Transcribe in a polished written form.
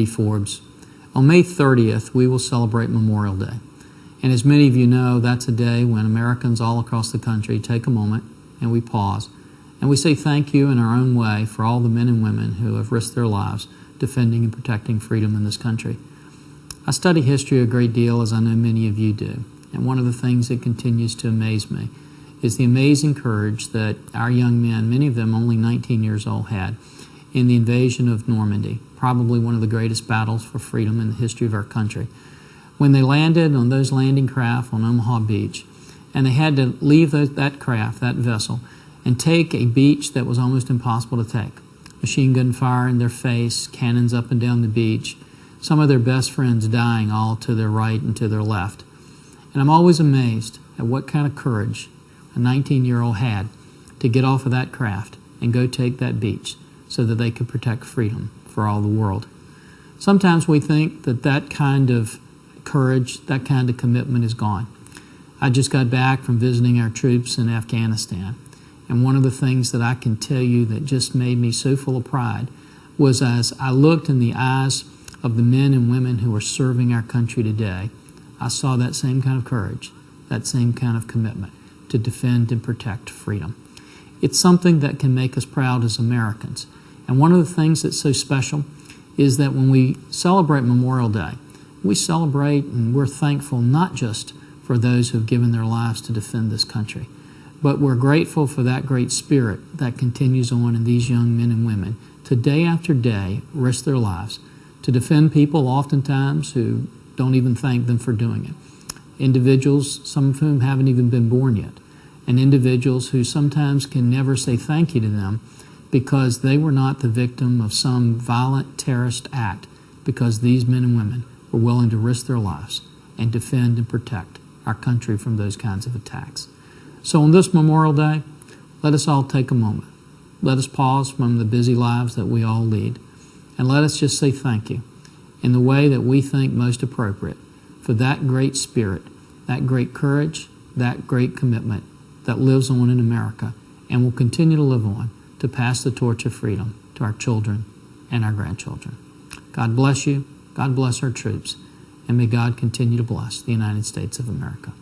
Forbes. On May 30th, we will celebrate Memorial Day. And as many of you know, that's a day when Americans all across the country take a moment and we pause and we say thank you in our own way for all the men and women who have risked their lives defending and protecting freedom in this country. I study history a great deal, as I know many of you do, and one of the things that continues to amaze me is the amazing courage that our young men, many of them only 19 years old, had in the invasion of Normandy, probably one of the greatest battles for freedom in the history of our country. When they landed on those landing craft on Omaha Beach, and they had to leave that craft, that vessel, and take a beach that was almost impossible to take. Machine gun fire in their face, cannons up and down the beach, some of their best friends dying all to their right and to their left. And I'm always amazed at what kind of courage a 19-year-old had to get off of that craft and go take that beach so that they could protect freedom for all the world. Sometimes we think that that kind of courage, that kind of commitment is gone. I just got back from visiting our troops in Afghanistan, and one of the things that I can tell you that just made me so full of pride was as I looked in the eyes of the men and women who are serving our country today, I saw that same kind of courage, that same kind of commitment to defend and protect freedom. It's something that can make us proud as Americans. And one of the things that's so special is that when we celebrate Memorial Day, we celebrate and we're thankful not just for those who have given their lives to defend this country, but we're grateful for that great spirit that continues on in these young men and women to day after day risk their lives to defend people oftentimes who don't even thank them for doing it. Individuals, some of whom haven't even been born yet, and individuals who sometimes can never say thank you to them because they were not the victim of some violent terrorist act, because these men and women were willing to risk their lives and defend and protect our country from those kinds of attacks. So on this Memorial Day, let us all take a moment. Let us pause from the busy lives that we all lead, and let us just say thank you in the way that we think most appropriate for that great spirit, that great courage, that great commitment that lives on in America and will continue to live on to pass the torch of freedom to our children and our grandchildren. God bless you. God bless our troops. And may God continue to bless the United States of America.